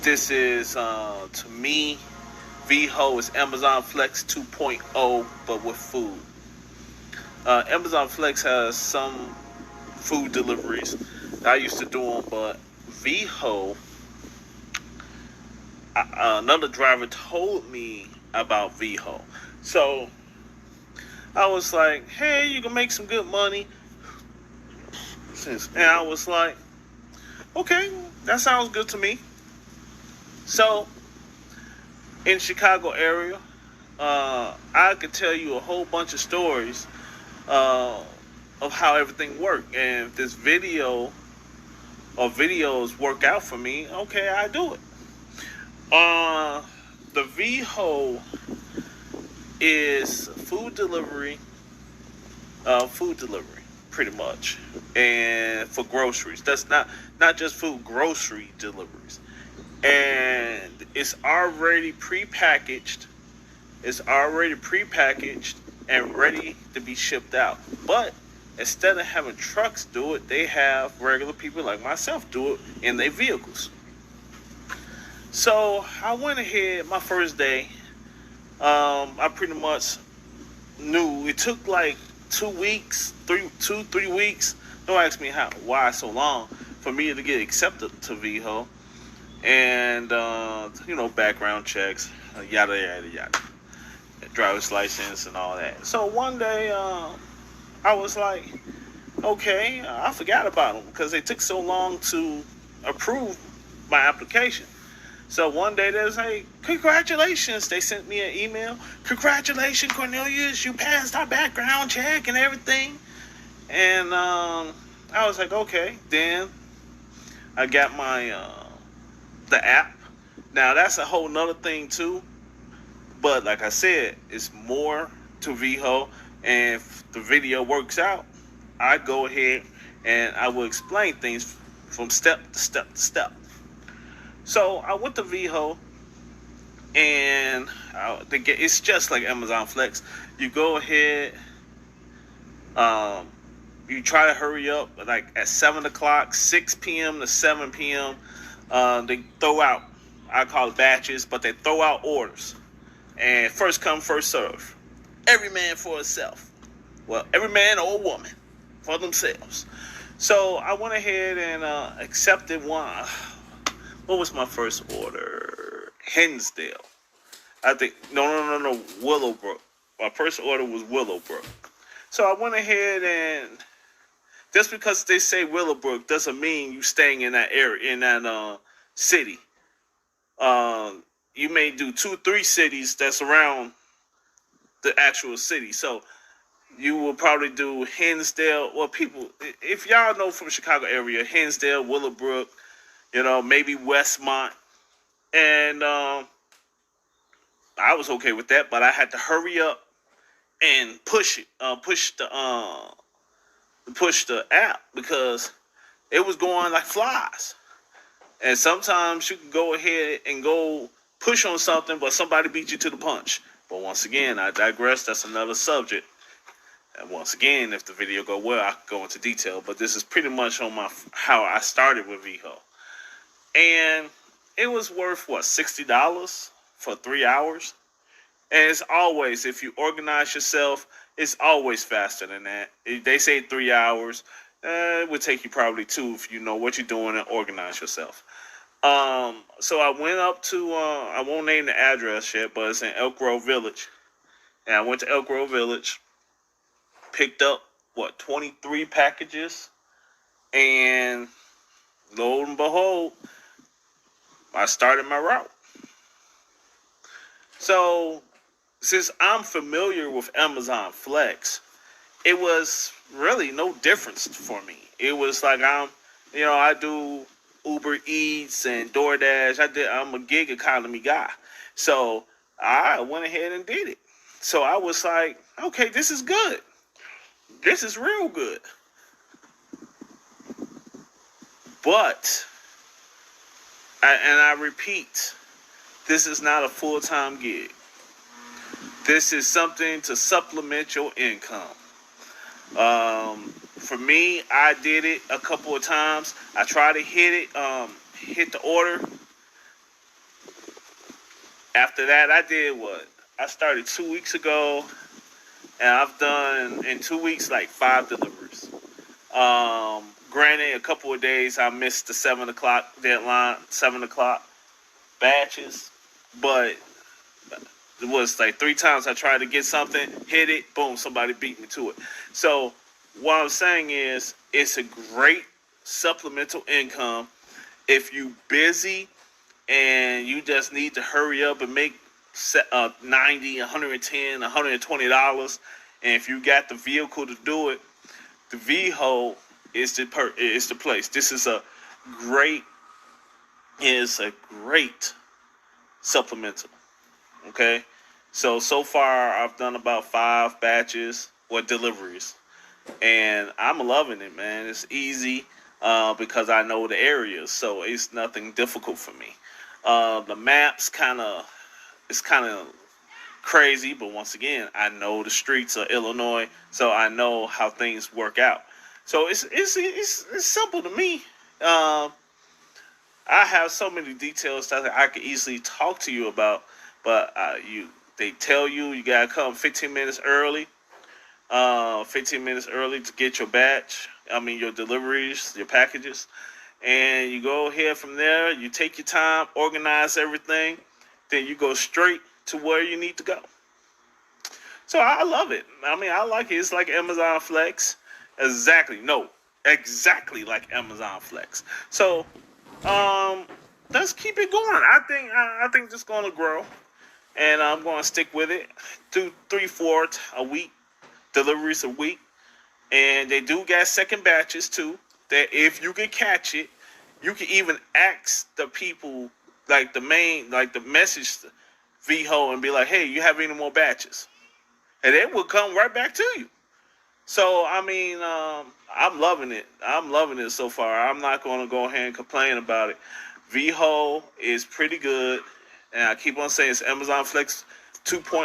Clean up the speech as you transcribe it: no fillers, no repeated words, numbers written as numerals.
This is, to me, Veho is Amazon Flex 2.0, but with food. Amazon Flex has some food deliveries. I used to do them, but Veho, another driver told me about Veho. So I was like, hey, you can make some good money. And I was like, okay, that sounds good to me. So in Chicago area, I could tell you a whole bunch of stories uh, of how everything worked. And if this video or videos work out for me, okay, I do it. Uh, the VHO is food delivery, pretty much, and for groceries. That's not just food, grocery deliveries, and it's already prepackaged. It's already prepackaged and ready to be shipped out. But instead of having trucks do it, they have regular people like myself do it in their vehicles. So I went ahead my first day. I pretty much knew it took like 2 weeks, 3 weeks. Don't ask me why so long for me to get accepted to VHO and background checks, yada yada yada, driver's license and all that. So one day I was like, okay, I forgot about them because they took so long to approve my application. So one day they was like, congratulations. They sent me an email. Congratulations, Cornelius. You passed our background check and everything. And I was like, okay. Then I got my the app. Now that's a whole nother thing too. But like I said, it's more to VHO. And if the video works out, I go ahead and I will explain things from step to step to step. So I went to VHO, and it's just like Amazon Flex. You go ahead, um, you try to hurry up, like at 7 o'clock, 6 p.m. to 7 p.m. They throw out, I call it batches, but they throw out orders, and first come, first serve. Every man for himself. Well, every man or woman for themselves. So I went ahead and accepted one. What was my first order? Hinsdale. I think no, Willowbrook. My first order was Willowbrook. So I went ahead and just because they say Willowbrook doesn't mean you staying in that area in that city. You may do 2, 3 cities that's around the actual city. So you will probably do Hinsdale. Well, people, if y'all know from Chicago area, Hinsdale, Willowbrook, maybe Westmont, and I was okay with that, but I had to hurry up and push the app because it was going like flies. And sometimes you can go ahead and go push on something, but somebody beat you to the punch. But once again, I digress. That's another subject. And once again, if the video go well, I can go into detail. But this is pretty much on how I started with Veho. And it was worth $60 for 3 hours. And it's always, if you organize yourself, it's always faster than that. They say 3 hours. It would take you probably 2 if you know what you're doing and organize yourself. So I went up to, I won't name the address yet, but it's in Elk Grove Village. And I went to Elk Grove Village, picked up, 23 packages. And lo and behold, I started my route. So since I'm familiar with Amazon Flex, it was really no difference for me. It was like I do Uber Eats and DoorDash. I'm a gig economy guy. So I went ahead and did it. So I was like, okay, this is good. This is real good. But, I repeat, this is not a full-time gig. This is something to supplement your income. For me, I did it a couple of times. I tried to hit the order After that, I did what? I started 2 weeks ago, and I've done in 2 weeks like 5 deliveries. Granted, a couple of days I missed the 7 o'clock deadline, 7 o'clock batches, but it was like 3 times I tried to get something, hit it, boom, somebody beat me to it. So what I'm saying is, it's a great supplemental income if you busy and you just need to hurry up and make 90, 110, $120, and if you got the vehicle to do it, the Veho is the place. This great is a great supplemental. Okay, so far I've done about 5 batches or deliveries, and I'm loving it, man. It's easy because I know the areas, so it's nothing difficult for me. The maps it's kind of crazy, but once again, I know the streets of Illinois, so I know how things work out. So it's simple to me. Um, I have so many details that I could easily talk to you about, but they tell you gotta come 15 minutes early. 15 minutes early to get your batch. I mean your deliveries, your packages, and you go ahead from there. You take your time, organize everything, then you go straight to where you need to go. So I love it. I mean, I like it. It's like Amazon Flex. Exactly. No, exactly like Amazon Flex. So um, let's keep it going. I think it's gonna grow, and I'm gonna stick with it. 3, 4 a week deliveries a week, and they do got second batches too. That if you can catch it, you can even ask the people like the message Veho and be like, "Hey, you have any more batches?" And it will come right back to you. So I mean, I'm loving it. I'm loving it so far. I'm not going to go ahead and complain about it. Veho is pretty good, and I keep on saying it's Amazon Flex 2.0.